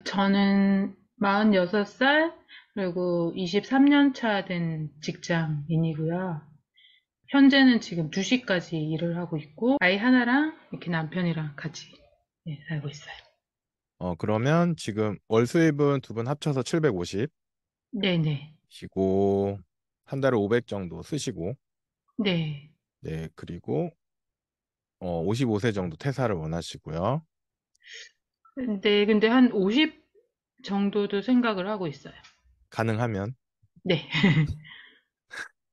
저는 46살, 그리고 23년 차 된 직장인이고요. 현재는 지금 2시까지 일을 하고 있고, 아이 하나랑 이렇게 남편이랑 같이 살고 있어요. 그러면 지금 월 수입은 두 분 합쳐서 750이시고, 네네. 한 달에 500 정도 쓰시고, 네. 네, 그리고 55세 정도 퇴사를 원하시고요. 근데 한 50 정도도 생각을 하고 있어요. 가능하면. 네.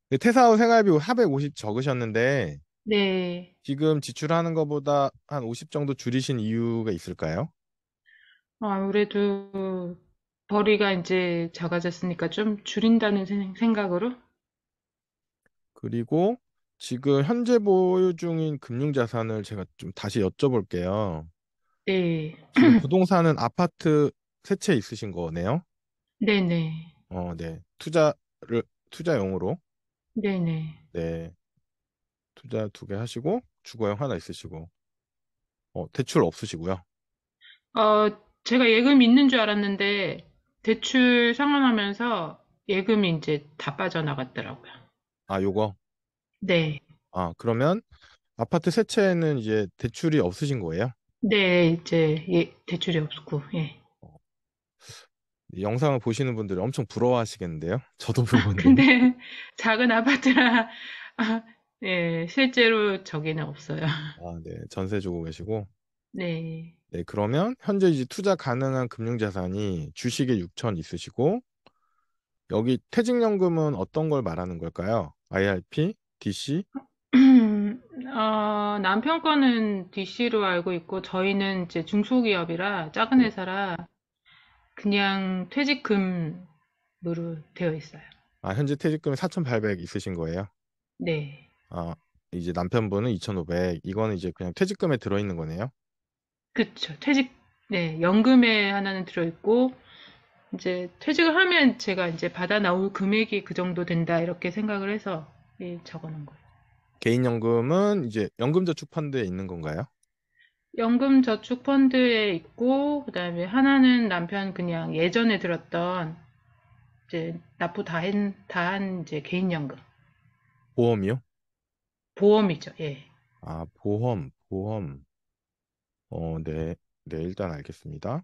근데 퇴사 후 생활비 450 적으셨는데, 네. 지금 지출하는 것보다 한 50 정도 줄이신 이유가 있을까요? 아무래도 벌이가 이제 작아졌으니까 좀 줄인다는 생각으로? 그리고 지금 현재 보유 중인 금융자산을 제가 좀 다시 여쭤볼게요. 네. 지금 부동산은 아파트 세 채 있으신 거네요? 네네. 네. 투자용으로. 네네. 네. 투자 두 개 하시고, 주거용 하나 있으시고, 대출 없으시고요. 어, 제가 예금 있는 줄 알았는데, 대출 상환하면서 예금이 이제 다 빠져나갔더라고요. 아, 요거. 네. 그러면 아파트 세 채는 이제 대출이 없으신 거예요? 네, 이제, 대출이 없고, 예. 어, 이 영상을 보시는 분들이 엄청 부러워하시겠는데요? 저도 부러운데. 근데, 작은 아파트라, 아, 예, 실제로 저기는 없어요. 네. 전세 주고 계시고. 네. 네, 그러면 현재 이제 투자 가능한 금융자산이 주식에 6천 있으시고, 여기 퇴직연금은 어떤 걸 말하는 걸까요? IRP, DC? 남편 거는 DC로 알고 있고, 저희는 이제 중소기업이라, 작은 네. 회사라, 그냥 퇴직금으로 되어 있어요. 현재 퇴직금이 4,800 있으신 거예요? 네. 아, 이제 남편분은 2,500. 이거는 이제 그냥 퇴직금에 들어있는 거네요? 그쵸. 네, 연금에 하나는 들어있고, 이제 퇴직을 하면 제가 이제 받아 나올 금액이 그 정도 된다, 이렇게 생각을 해서 적어 놓은 거예요. 개인연금은 이제 연금저축펀드에 있는 건가요? 연금 저축 펀드에 있고, 그다음에 하나는 남편 그냥 예전에 들었던 이제 납부 다한 이제 개인연금. 보험이요? 보험이죠. 예. 보험. 네. 네, 일단 알겠습니다.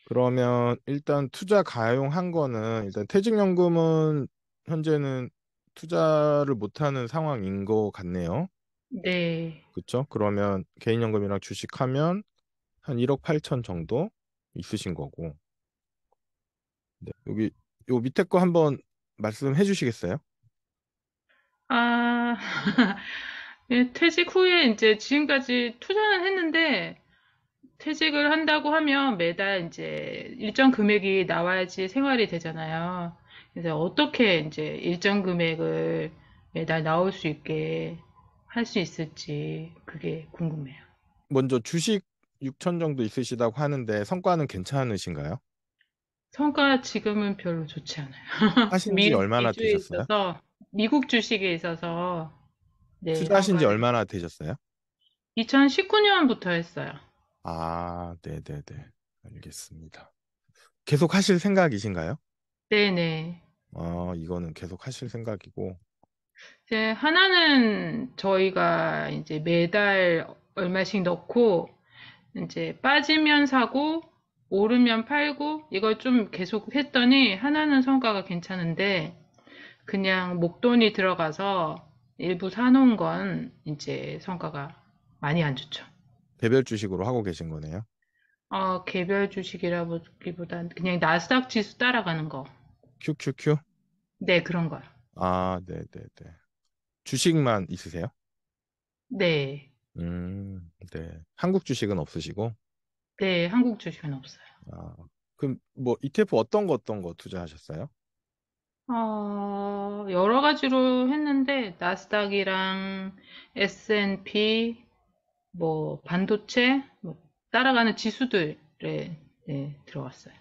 그러면 일단 투자 가용한 거는 일단 퇴직연금은 현재는 투자를 못하는 상황인 것 같네요. 네. 그쵸? 그러면 개인연금이랑 주식하면 한 1억 8천 정도 있으신 거고. 네. 여기 요 밑에 거 한번 말씀해 주시겠어요? 아, 예, 퇴직 후에 이제 지금까지 투자는 했는데, 퇴직을 한다고 하면 매달 이제 일정 금액이 나와야지 생활이 되잖아요. 그래서 어떻게 이제 일정 금액을 매달 나올 수 있게 할 수 있을지 그게 궁금해요. 먼저 주식 6천 정도 있으시다고 하는데 성과는 괜찮으신가요? 성과 지금은 별로 좋지 않아요. 하신 지 미국 얼마나 위주에 되셨어요? 있어서, 미국 주식에 있어서, 네, 투자하신 지 성과는 얼마나 되셨어요? 2019년부터 했어요. 네네네. 알겠습니다. 계속 하실 생각이신가요? 네네. 이거는 계속 하실 생각이고. 이제 하나는 저희가 이제 매달 얼마씩 넣고 이제 빠지면 사고 오르면 팔고 이걸 좀 계속 했더니 하나는 성과가 괜찮은데 그냥 목돈이 들어가서 일부 사놓은 건 이제 성과가 많이 안 좋죠. 개별 주식으로 하고 계신 거네요. 개별 주식이라기보단 그냥 나스닥 지수 따라가는 거. QQQ? 네, 그런 거요. 네네네. 주식만 있으세요? 네. 네. 한국 주식은 없으시고. 네, 한국 주식은 없어요. 아, 그럼 뭐 ETF 어떤 거 투자하셨어요? 여러 가지로 했는데, 나스닥이랑 S&P, 뭐, 반도체, 뭐, 따라가는 지수들에, 들어갔어요.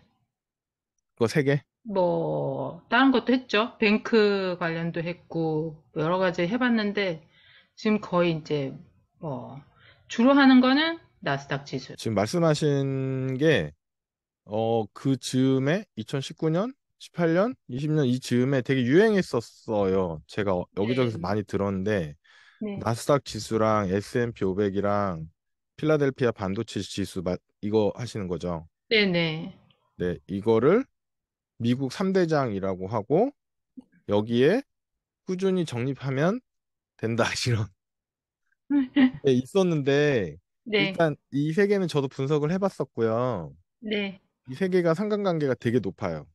그거 세 개? 뭐, 다른 것도 했죠. 뱅크 관련도 했고, 여러 가지 해봤는데, 지금 거의 이제, 뭐, 주로 하는 거는 나스닥 지수. 지금 말씀하신 게 그 즈음에 2019년, 18년, 20년 이 즈음에 되게 유행했었어요. 제가 여기저기서 네, 많이 들었는데 네, 나스닥 지수랑 S&P 500이랑 필라델피아 반도체 지수 이거 하시는 거죠. 네네. 네, 이거를 미국 3대장이라고 하고 여기에 꾸준히 적립하면 된다 이런 게 있었는데 네, 일단 이 세 개는 저도 분석을 해봤었고요. 네, 이 세 개가 상관관계가 되게 높아요.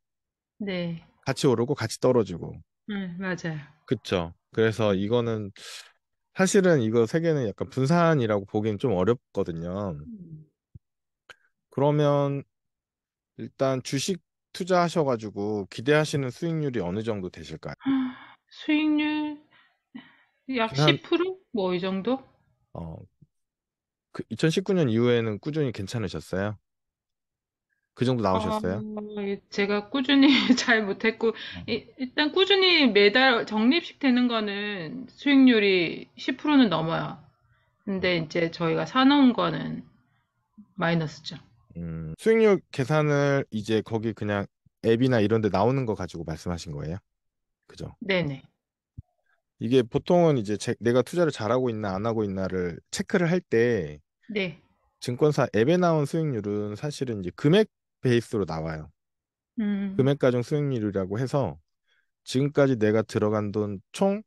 네. 같이 오르고 같이 떨어지고. 맞아요. 그쵸. 그래서 이거는 사실은 이거 세 개는 약간 분산이라고 보기엔 좀 어렵거든요. 음. 그러면 일단 주식 투자하셔가지고 기대하시는 수익률이 어느 정도 되실까요? 수익률 약 지금 한, 10%? 뭐 이 정도? 어, 2019년 이후에는 꾸준히 괜찮으셨어요? 그 정도 어, 나오셨어요? 제가 꾸준히 잘 못했고, 어, 일단 꾸준히 매달 적립식 되는 거는 수익률이 10%는 넘어요. 근데 이제 저희가 사놓은 거는 마이너스죠. 수익률 계산을 이제 거기 그냥 앱이나 이런 데 나오는 거 가지고 말씀하신 거예요? 그죠? 네네. 이게 보통은 이제 내가 투자를 잘하고 있나 안 하고 있나를 체크를 할 때 네. 증권사 앱에 나온 수익률은 사실은 이제 금액 베이스로 나와요. 음, 금액 가중 수익률이라고 해서 지금까지 내가 들어간 돈 총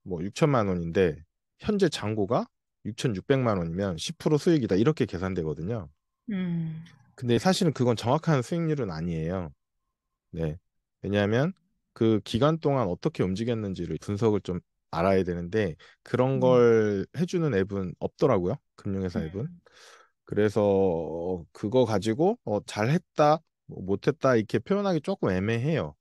뭐 6천만 원인데 현재 잔고가 6,600만 원이면 10% 수익이다 이렇게 계산되거든요. 음, 근데 사실은 그건 정확한 수익률은 아니에요. 네. 왜냐하면 그 기간 동안 어떻게 움직였는지를 분석을 좀 알아야 되는데 그런 네. 걸 해주는 앱은 없더라고요. 금융회사 앱은. 음, 그래서 그거 가지고 잘했다, 뭐 못했다 이렇게 표현하기 조금 애매해요.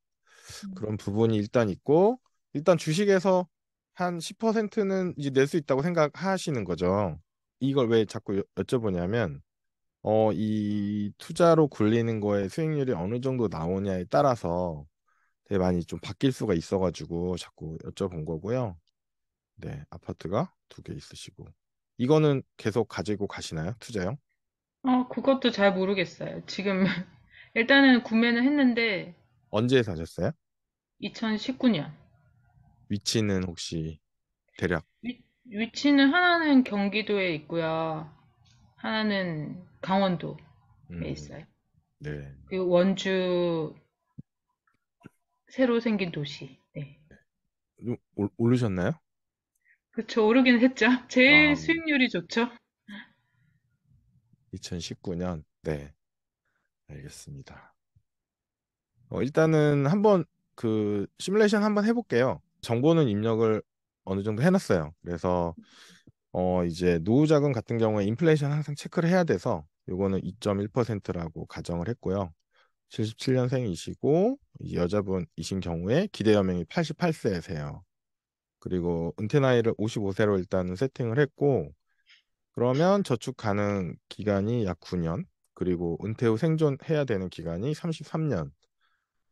음, 그런 부분이 일단 있고 일단 주식에서 한 10%는 이제 낼 수 있다고 생각하시는 거죠. 이걸 왜 자꾸 여쭤보냐면 이 투자로 굴리는 거에 수익률이 어느 정도 나오냐에 따라서 되게 많이 좀 바뀔 수가 있어가지고 자꾸 여쭤본 거고요. 네, 아파트가 두 개 있으시고 이거는 계속 가지고 가시나요? 투자요? 그것도 잘 모르겠어요. 지금, 일단은 구매는 했는데, 언제 사셨어요? 2019년. 위치는 혹시 대략 위치는 하나는 경기도에 있고요. 하나는 강원도에 음, 있어요. 네. 그리고 원주 새로 생긴 도시. 네. 좀 오르셨나요? 그쵸, 오르긴 했죠. 제일 아, 수익률이 좋죠. 2019년. 네, 알겠습니다. 일단은 한번 그 시뮬레이션 한번 해볼게요. 정보는 입력을 어느 정도 해놨어요. 그래서 이제 노후 자금 같은 경우에 인플레이션 항상 체크를 해야 돼서 요거는 2.1%라고 가정을 했고요. 77년생이시고 여자분이신 경우에 기대 연령이 88세세요. 그리고 은퇴 나이를 55세로 일단은 세팅을 했고 그러면 저축 가능 기간이 약 9년 그리고 은퇴 후 생존해야 되는 기간이 33년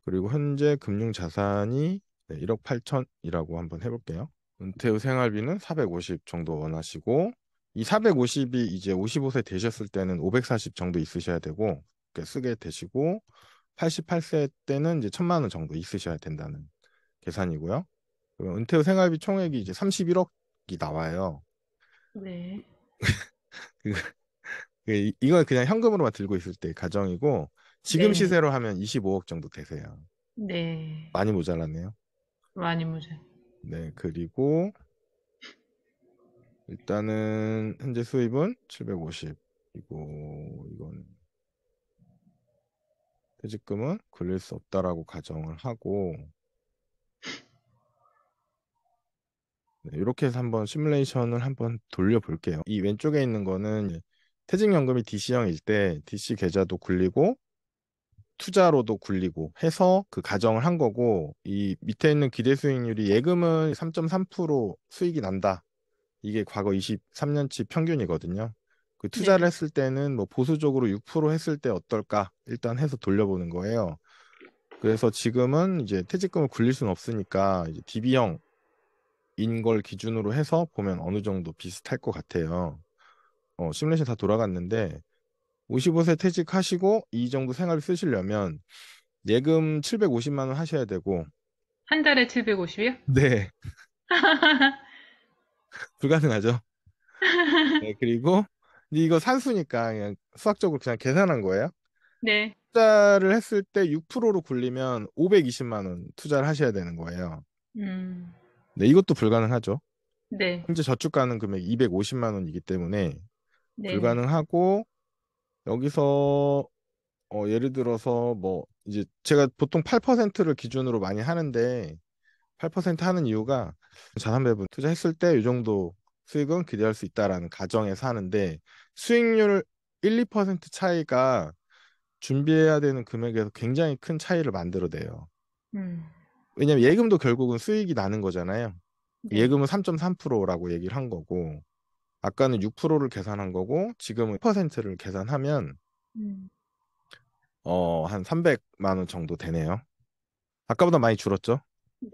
그리고 현재 금융 자산이 1억 8천이라고 한번 해볼게요. 은퇴 후 생활비는 450 정도 원하시고 이 450이 이제 55세 되셨을 때는 540 정도 있으셔야 되고 이렇게 쓰게 되시고 88세 때는 이제 1,000만 원 정도 있으셔야 된다는 계산이고요. 그럼 은퇴 후 생활비 총액이 이제 31억이 나와요. 네. 이건 그냥 현금으로만 들고 있을 때 가정이고 지금 네네. 시세로 하면 25억 정도 되세요. 네. 많이 모자랐네요. 많이 무죠. 네, 그리고 일단은 현재 수입은 750이고 이건 퇴직금은 굴릴 수 없다라고 가정을 하고 네, 이렇게 해서 한번 시뮬레이션을 한번 돌려볼게요. 이 왼쪽에 있는 거는 퇴직연금이 DC형일 때 DC 계좌도 굴리고 투자로도 굴리고 해서 그 가정을 한 거고 이 밑에 있는 기대 수익률이 예금은 3.3% 수익이 난다. 이게 과거 23년치 평균이거든요. 그 투자를 네. 했을 때는 뭐 보수적으로 6% 했을 때 어떨까? 일단 해서 돌려보는 거예요. 그래서 지금은 이제 퇴직금을 굴릴 수는 없으니까 이제 DB형인 걸 기준으로 해서 보면 어느 정도 비슷할 것 같아요. 시뮬레이션 다 돌아갔는데 55세 퇴직하시고 이 정도 생활비 쓰시려면 예금 750만 원 하셔야 되고, 한 달에 750이요? 네, 불가능하죠. 네, 그리고 이거 산수니까 그냥 수학적으로 그냥 계산한 거예요. 네. 투자를 했을 때 6%로 굴리면 520만 원 투자를 하셔야 되는 거예요. 음, 네, 이것도 불가능하죠. 네. 현재 저축 가능 금액이 250만 원이기 때문에 네. 불가능하고, 여기서 예를 들어서 뭐 이제 제가 보통 8%를 기준으로 많이 하는데, 8% 하는 이유가 자산 배분 투자했을 때 이 정도 수익은 기대할 수 있다라는 가정에서 하는데, 수익률 1, 2% 차이가 준비해야 되는 금액에서 굉장히 큰 차이를 만들어내요. 음, 왜냐면 예금도 결국은 수익이 나는 거잖아요. 네. 예금은 3.3%라고 얘기를 한 거고, 아까는 6%를 계산한 거고, 지금은 1%를 계산하면 음, 한 300만 원 정도 되네요. 아까보다 많이 줄었죠.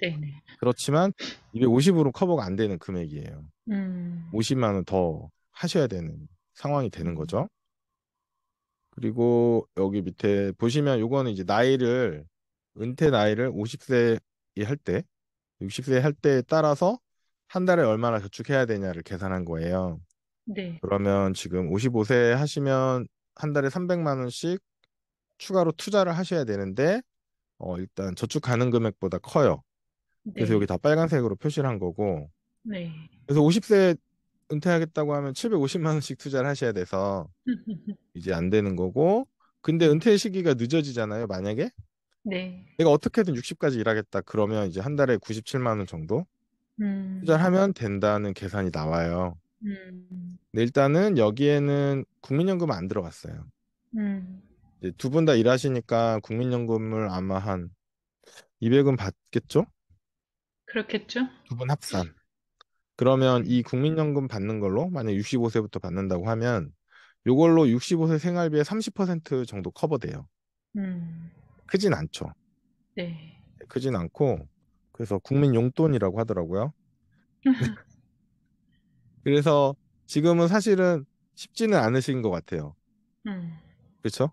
네네. 그렇지만 250으로 커버가 안 되는 금액이에요. 음, 50만 원 더 하셔야 되는 상황이 되는 음, 거죠. 그리고 여기 밑에 보시면 요거는 이제 나이를, 은퇴 나이를 50세 할 때, 60세 할 때에 따라서 한 달에 얼마나 저축해야 되냐를 계산한 거예요. 네. 그러면 지금 55세 하시면 한 달에 300만 원씩 추가로 투자를 하셔야 되는데, 일단 저축 가능 금액보다 커요. 그래서 여기 네. 다 빨간색으로 표시를 한 거고, 네. 그래서 50세 은퇴하겠다고 하면 750만 원씩 투자를 하셔야 돼서 이제 안 되는 거고, 근데 네. 은퇴 시기가 늦어지잖아요. 만약에 네. 내가 어떻게든 60까지 일하겠다 그러면 이제 한 달에 97만 원 정도 투자를 음, 하면 된다는 계산이 나와요. 음, 근데 일단은 여기에는 국민연금 안 들어갔어요. 음, 두 분 다 일하시니까 국민연금을 아마 한 200은 받겠죠? 그렇겠죠? 두 분 합산. 그러면 네. 이 국민연금 받는 걸로 만약 65세부터 받는다고 하면 요걸로 65세 생활비의 30% 정도 커버돼요. 음, 크진 않죠. 네. 크진 않고, 그래서 국민 용돈이라고 하더라고요. 그래서 지금은 사실은 쉽지는 않으신 것 같아요. 음, 그렇죠?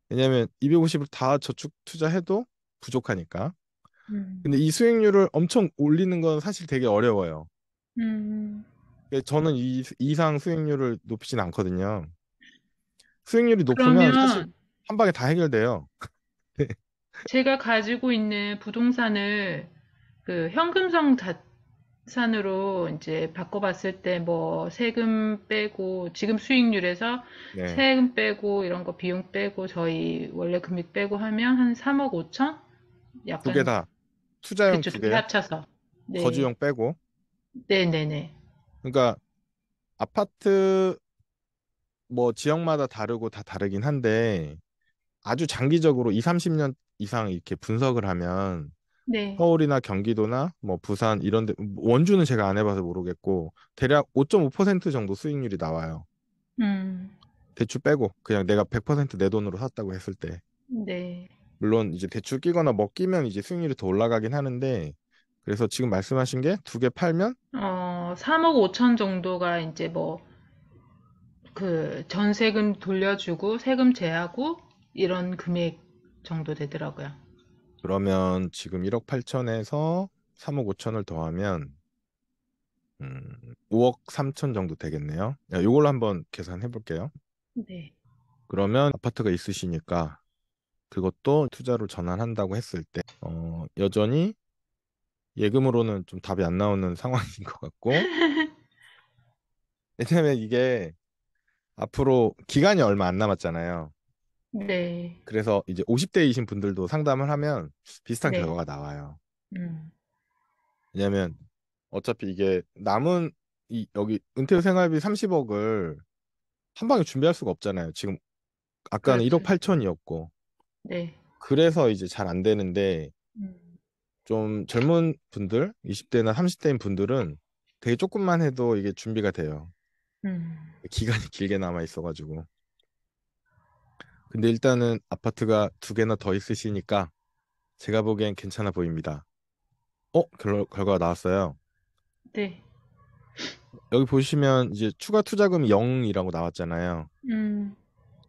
왜냐하면 250을 다 저축 투자해도 부족하니까. 음, 근데 이 수익률을 엄청 올리는 건 사실 되게 어려워요. 음. 저는 이 이상 수익률을 높이진 않거든요. 수익률이 높으면 사실 그러면 한 방에 다 해결돼요. 제가 가지고 있는 부동산을 그 현금성 자산으로 이제 바꿔봤을 때 뭐 세금 빼고 지금 수익률에서 네. 세금 빼고 이런 거 비용 빼고 저희 원래 금액 빼고 하면 한 3억 5천? 두 개 약간 다. 투자용 그쪽 두 두 개 개요. 합쳐서. 네. 거주용 빼고. 네네네. 그러니까 아파트 뭐 지역마다 다르고 다 다르긴 한데, 아주 장기적으로 2, 30년 이상 이렇게 분석을 하면 네. 서울이나 경기도나 뭐 부산 이런 데, 원주는 제가 안 해봐서 모르겠고, 대략 5.5% 정도 수익률이 나와요. 음. 대출 빼고 그냥 내가 100%내 돈으로 샀다고 했을 때. 네. 물론 이제 대출 끼거나 뭐 끼면 이제 수익률이 더 올라가긴 하는데, 그래서 지금 말씀하신 게 두 개 팔면 3억 5천 정도가 이제 뭐 그 전세금 돌려주고 세금 제하고 이런 금액 정도 되더라고요. 그러면 지금 1억 8천에서 3억 5천을 더하면 5억 3천 정도 되겠네요. 이걸로 한번 계산해 볼게요. 네. 그러면 아파트가 있으시니까 그것도 투자로 전환한다고 했을 때 여전히 예금으로는 좀 답이 안 나오는 상황인 것 같고, 왜냐면 이게 앞으로 기간이 얼마 안 남았잖아요. 네. 그래서 이제 50대이신 분들도 상담을 하면 비슷한 네. 결과가 나와요. 음. 왜냐면 어차피 이게 남은 여기 은퇴 후 생활비 30억을 한 방에 준비할 수가 없잖아요. 지금 아까는 1억 그렇죠. 8천이었고, 네. 그래서 이제 잘 안 되는데, 음. 좀 젊은 분들, 20대나 30대인 분들은 되게 조금만 해도 이게 준비가 돼요. 음. 기간이 길게 남아 있어가지고. 근데 일단은 아파트가 두 개나 더 있으시니까 제가 보기엔 괜찮아 보입니다. 결과가 나왔어요. 네. 여기 보시면 이제 추가 투자금이 0이라고 나왔잖아요. 음.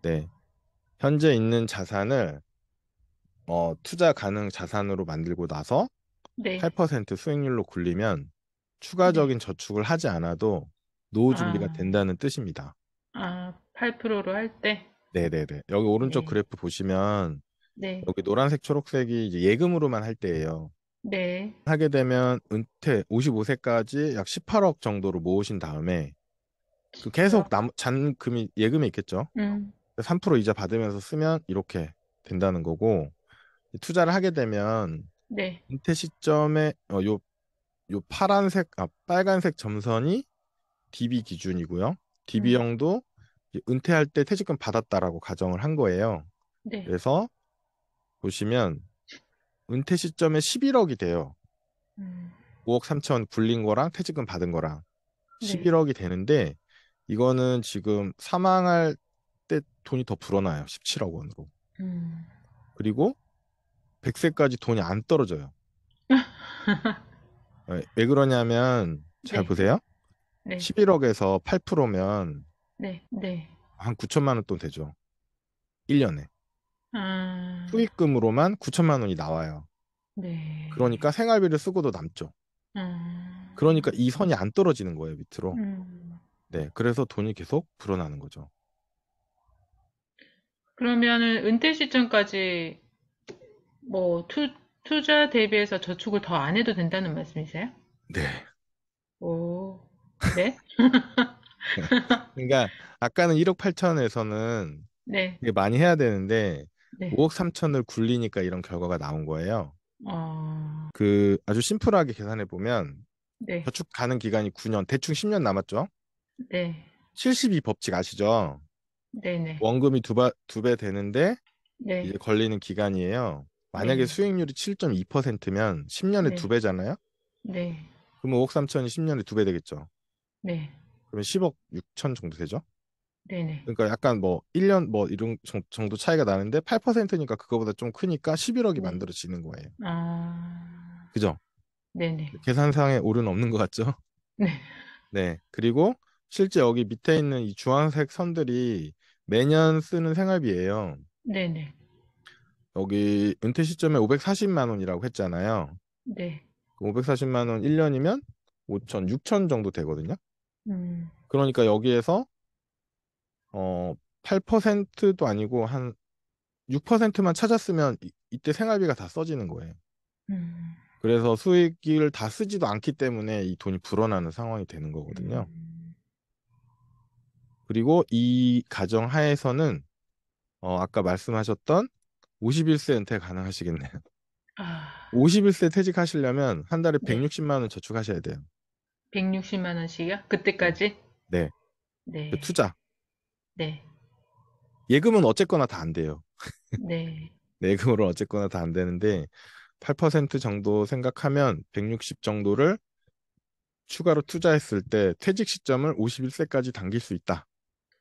네. 현재 있는 자산을 투자 가능 자산으로 만들고 나서 네. 8% 수익률로 굴리면 네. 추가적인 저축을 하지 않아도 노후 준비가 아, 된다는 뜻입니다. 8%로 할 때? 네네네. 여기 오른쪽 네. 그래프 보시면 네. 여기 노란색, 초록색이 이제 예금으로만 할 때예요. 네. 하게 되면 은퇴 55세까지 약 18억 정도로 모으신 다음에 그 계속 10%요? 잔금이 예금에 있겠죠. 음, 3% 이자 받으면서 쓰면 이렇게 된다는 거고 투자를 하게 되면 네. 은퇴 시점에 요 빨간색 점선이 DB 기준이고요. 음, DB형도 은퇴할 때 퇴직금 받았다라고 가정을 한 거예요. 네. 그래서 보시면 은퇴 시점에 11억이 돼요. 음, 5억 3천 굴린 거랑 퇴직금 받은 거랑 네. 11억이 되는데 이거는 지금 사망할 때 돈이 더 불어나요. 17억 원으로. 음, 그리고 100세까지 돈이 안 떨어져요. 왜 그러냐면 잘 네. 보세요. 네. 11억에서 8%면 네. 네. 한 9천만 원 돈 되죠. 1년에. 아, 수익금으로만 9천만 원이 나와요. 네. 그러니까 생활비를 쓰고도 남죠. 그러니까 음, 이 선이 안 떨어지는 거예요, 밑으로. 음. 네, 그래서 돈이 계속 불어나는 거죠. 그러면은 은퇴 시점까지 뭐 투자 대비해서 저축을 더 안 해도 된다는 말씀이세요? 네. 오, 네? 그러니까 아까는 1억 8천에서는 네. 되게 많이 해야 되는데 네. 5억 3천을 굴리니까 이런 결과가 나온 거예요. 어, 그 아주 심플하게 계산해 보면 네. 저축 가능 기간이 9년, 대충 10년 남았죠. 네. 72 법칙 아시죠? 네네. 원금이 두 배 되는데 이제 네. 걸리는 기간이에요. 만약에 네네. 수익률이 7.2%면 10년에 두 네. 배잖아요. 네. 그러면 5억 3천이 10년에 두 배 되겠죠. 네. 그러면 10억 6천 정도 되죠. 네네. 그러니까 약간 뭐 1년 뭐 이런 정도 차이가 나는데 8%니까 그거보다 좀 크니까 11억이 네. 만들어지는 거예요. 아, 그죠? 네네. 계산상의 오류는 없는 것 같죠? 네. 네. 그리고 실제 여기 밑에 있는 이 주황색 선들이 매년 쓰는 생활비예요. 네네. 여기 은퇴 시점에 540만 원이라고 했잖아요. 네. 540만 원 1년이면 5천, 6천 정도 되거든요. 음, 그러니까 여기에서 8%도 아니고 한 6%만 찾았으면 이때 생활비가 다 써지는 거예요. 음, 그래서 수익을 다 쓰지도 않기 때문에 이 돈이 불어나는 상황이 되는 거거든요. 음. 그리고 이 가정 하에서는 아까 말씀하셨던 51세 은퇴 가능하시겠네요. 아, 51세 퇴직하시려면 한 달에 네. 160만 원 저축하셔야 돼요. 160만 원씩이요? 네. 그때까지? 네. 그 네. 투자. 네. 예금은 어쨌거나 다 안 돼요. 네. 네, 예금으로 어쨌거나 다 안 되는데 8% 정도 생각하면 160 정도를 추가로 투자했을 때 퇴직 시점을 51세까지 당길 수 있다.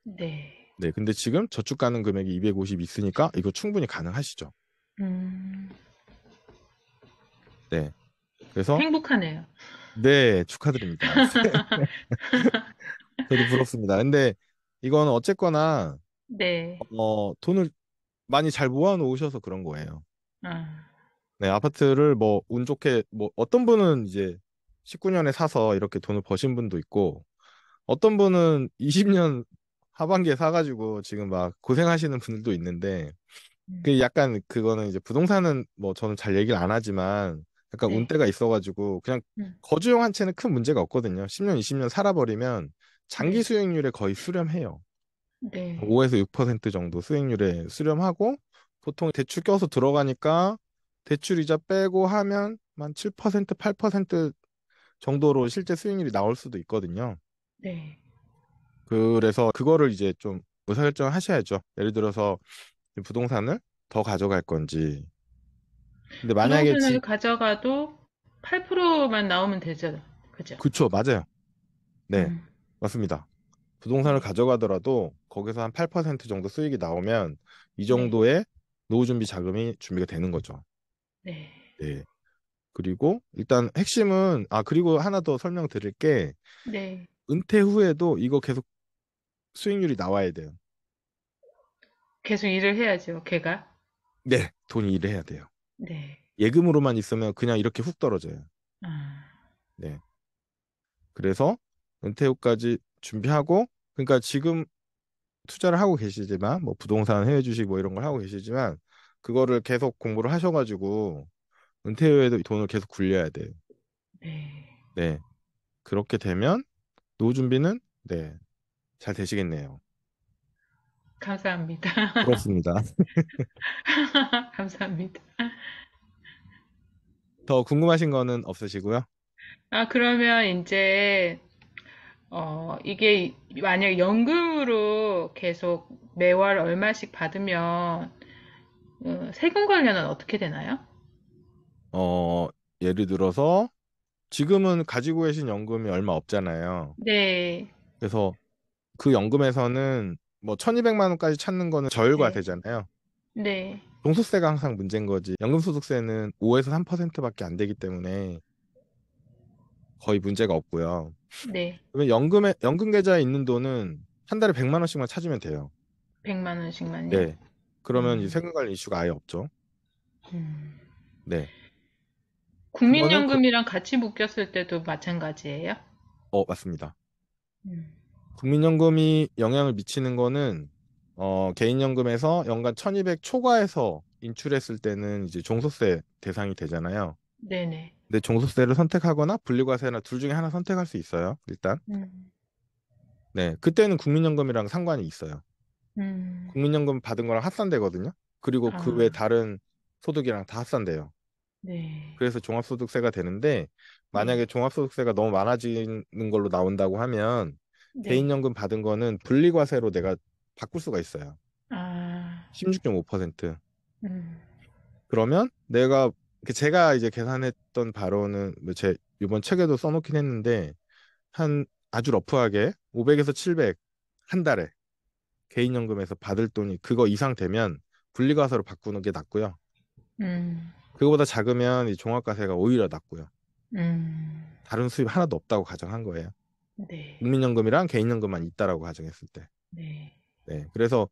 네. 네, 근데 지금 저축 가능 금액이 250 있으니까 이거 충분히 가능하시죠. 음, 네, 그래서 행복하네요. 네, 축하드립니다. 저도 부럽습니다. 근데 이거는 어쨌거나 네. 돈을 많이 잘 모아 놓으셔서 그런 거예요. 아, 네, 아파트를 뭐 운 좋게 뭐 어떤 분은 이제 19년에 사서 이렇게 돈을 버신 분도 있고 어떤 분은 20년 하반기에 사가지고 지금 막 고생하시는 분들도 있는데 음, 그 약간 그거는 이제 부동산은 뭐 저는 잘 얘기를 안 하지만 약간 네. 운대가 있어가지고 그냥 음, 거주용 한 채는 큰 문제가 없거든요. 10년, 20년 살아버리면 장기 네. 수익률에 거의 수렴해요. 네. 5에서 6% 정도 수익률에 수렴하고 보통 대출 껴서 들어가니까 대출 이자 빼고 하면 한 7%, 8% 정도로 실제 수익률이 나올 수도 있거든요. 네. 그래서 그거를 이제 좀 의사결정을 하셔야죠. 예를 들어서 부동산을 더 가져갈 건지. 근데 만약에 부동산을 가져가도 8%만 나오면 되죠. 그죠? 그쵸, 맞아요. 네, 음, 맞습니다. 부동산을 네. 가져가더라도 거기서 한 8% 정도 수익이 나오면 이 네. 정도의 노후 준비 자금이 준비가 되는 거죠. 네. 네. 그리고 일단 핵심은 그리고 하나 더 설명드릴 게 네. 은퇴 후에도 이거 계속 수익률이 나와야 돼요. 계속 일을 해야죠, 걔가. 네, 돈이 일을 해야 돼요. 네. 예금으로만 있으면 그냥 이렇게 훅 떨어져요. 아, 네. 그래서 은퇴 후까지 준비하고, 그러니까 지금 투자를 하고 계시지만, 뭐 부동산, 해외 주식 뭐 이런 걸 하고 계시지만, 그거를 계속 공부를 하셔가지고, 은퇴 후에도 돈을 계속 굴려야 돼요. 네. 네. 그렇게 되면, 노후 준비는, 네, 잘 되시겠네요. 감사합니다. 부럽습니다. 감사합니다. 더 궁금하신 거는 없으시고요? 아, 그러면 이제, 이게 만약 연금으로 계속 매월 얼마씩 받으면, 세금 관련은 어떻게 되나요? 어, 예를 들어서, 지금은 가지고 계신 연금이 얼마 없잖아요. 네, 그래서 그 연금에서는 뭐 1200만 원까지 찾는 거는 저율가 네, 되잖아요. 네, 종소세가 항상 문제인 거지. 연금소득세는 5에서 3%밖에 안 되기 때문에 거의 문제가 없고요. 네. 그러면 연금 계좌에 있는 돈은 한 달에 100만 원씩만 찾으면 돼요. 100만 원씩만요? 네. 그러면 이 음, 세금 관리 이슈가 아예 없죠. 음. 네. 그거는 국민연금이랑 같이 묶였을 때도 마찬가지예요? 맞습니다. 음, 국민연금이 영향을 미치는 거는 개인연금에서 연간 1200 초과해서 인출했을 때는 이제 종소세 대상이 되잖아요. 네네. 근데 종소세를 선택하거나 분리과세나 둘 중에 하나 선택할 수 있어요. 일단. 음, 네. 그때는 국민연금이랑 상관이 있어요. 음, 국민연금 받은 거랑 합산되거든요. 그리고 그 외 아, 다른 소득이랑 다 합산돼요. 네, 그래서 종합소득세가 되는데 네, 만약에 종합소득세가 너무 많아지는 걸로 나온다고 하면 네. 개인연금 받은 거는 분리과세로 내가 바꿀 수가 있어요. 아, 16.5%. 음, 그러면 내가 제가 이제 계산했던 바로는 뭐제 이번 책에도 써놓긴 했는데 한 아주 러프하게 500에서 700 한 달에 개인연금에서 받을 돈이 그거 이상 되면 분리과세로 바꾸는 게 낫고요. 음, 그거보다 작으면 이 종합과세가 오히려 낫고요. 음, 다른 수입 하나도 없다고 가정한 거예요. 네, 국민연금이랑 개인연금만 있다라고 가정했을 때. 네, 네. 그래서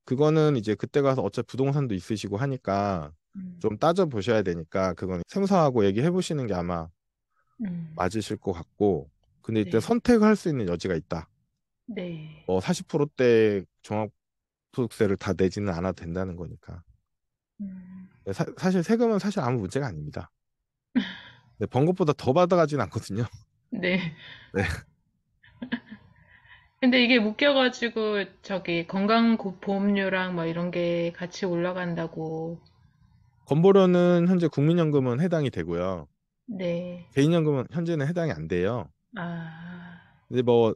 그거는 이제 그때 가서 어차피 부동산도 있으시고 하니까 음, 좀 따져 보셔야 되니까 그건 생사하고 얘기해 보시는 게 아마 음, 맞으실 것 같고. 근데 이때 네, 선택을 할 수 있는 여지가 있다. 네, 뭐 40%대 종합소득세를 다 내지는 않아도 된다는 거니까. 음, 사실 세금은 사실 아무 문제가 아닙니다. 네, 번 것보다 더 받아가진 않거든요. 네. 네. 근데 이게 묶여가지고 저기 건강보험료랑 뭐 이런 게 같이 올라간다고. 건보료는 현재 국민연금은 해당이 되고요. 네. 개인연금은 현재는 해당이 안 돼요. 아, 근데 뭐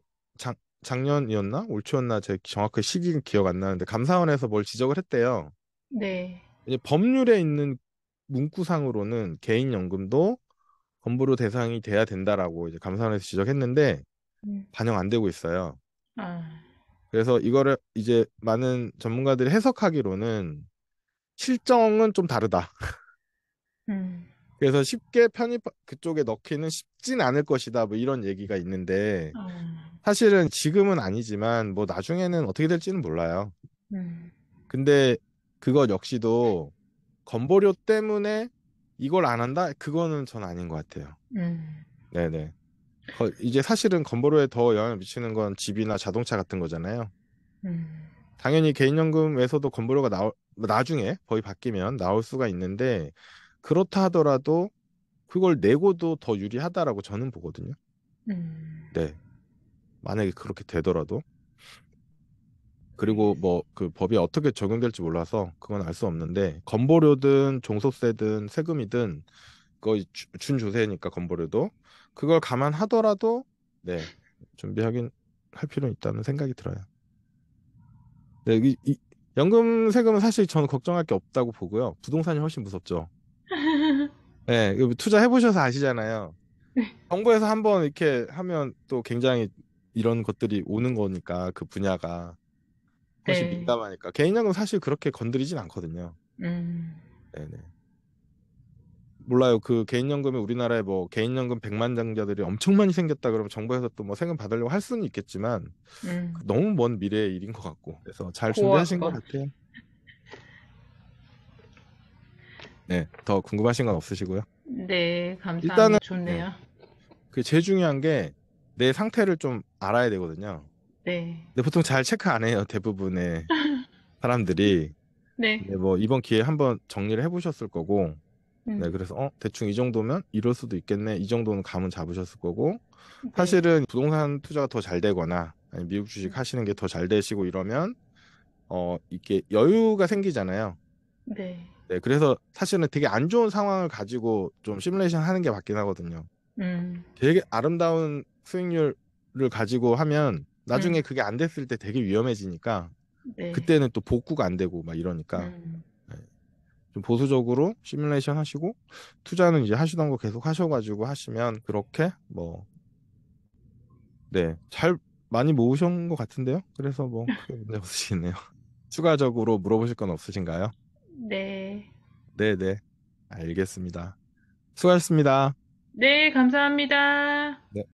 작년이었나? 올 초였나? 제 정확히 시기는 기억 안 나는데 감사원에서 뭘 지적을 했대요. 네. 이제 법률에 있는 문구상으로는 개인연금도 건보료 대상이 돼야 된다라고 이제 감사원에서 지적했는데 음, 반영 안 되고 있어요. 아, 그래서 이거를 이제 많은 전문가들이 해석하기로는 실정은 좀 다르다. 음, 그래서 쉽게 편입 그쪽에 넣기는 쉽진 않을 것이다. 뭐 이런 얘기가 있는데 아, 사실은 지금은 아니지만 뭐 나중에는 어떻게 될지는 몰라요. 음, 근데 그것 역시도 건보료 때문에 이걸 안 한다? 그거는 전 아닌 것 같아요. 음, 네네. 이제 사실은 건보료에 더 영향을 미치는 건 집이나 자동차 같은 거잖아요. 음, 당연히 개인연금에서도 건보료가 뭐 나중에 거의 바뀌면 나올 수가 있는데 그렇다 하더라도 그걸 내고도 더 유리하다라고 저는 보거든요. 음, 네. 만약에 그렇게 되더라도. 그리고 알겠습니다. 뭐 그 법이 어떻게 적용될지 몰라서 그건 알 수 없는데 건보료든 종소세든 세금이든 거의 준조세니까 건보료도 그걸 감안하더라도 네 준비하긴 할 필요는 있다는 생각이 들어요. 네, 연금 세금은 사실 저는 걱정할 게 없다고 보고요. 부동산이 훨씬 무섭죠. 네, 이거 투자해 보셔서 아시잖아요. 정부에서 한번 이렇게 하면 또 굉장히 이런 것들이 오는 거니까 그 분야가 훨씬 네, 민감하니까 개인연금 사실 그렇게 건드리진 않거든요. 음, 네네. 몰라요. 그 개인연금이 우리나라에 뭐 개인연금 백만장자들이 엄청 많이 생겼다 그러면 정부에서 또 뭐 세금 받으려고 할 수는 있겠지만 음, 너무 먼 미래의 일인 것 같고 그래서 잘 준비하신 것 고학번. 같아요. 네, 더 궁금하신 건 없으시고요. 네, 일단은 감사합니다. 네, 좋네요. 그 제일 중요한 게 내 상태를 좀 알아야 되거든요. 네, 근데 보통 잘 체크 안 해요. 대부분의 사람들이. 네, 네, 뭐 이번 기회에 한번 정리를 해보셨을 거고, 네, 음, 그래서 대충 이 정도면 이럴 수도 있겠네. 이 정도는 감은 잡으셨을 거고, 네, 사실은 부동산 투자가 더 잘 되거나, 아니 미국 주식 음, 하시는 게 더 잘 되시고 이러면, 이게 여유가 생기잖아요. 네, 네, 그래서 사실은 되게 안 좋은 상황을 가지고 좀 시뮬레이션 하는 게 맞긴 하거든요. 음, 되게 아름다운 수익률을 가지고 하면 나중에 음, 그게 안 됐을 때 되게 위험해지니까 네, 그때는 또 복구가 안 되고 막 이러니까 음, 네, 좀 보수적으로 시뮬레이션 하시고 투자는 이제 하시던 거 계속 하셔가지고 하시면 그렇게 뭐 네, 잘 많이 모으신 것 같은데요. 그래서 뭐 크게 문제 없으시겠네요. 추가적으로 물어보실 건 없으신가요? 네, 네네, 알겠습니다. 수고하셨습니다. 네, 감사합니다. 네.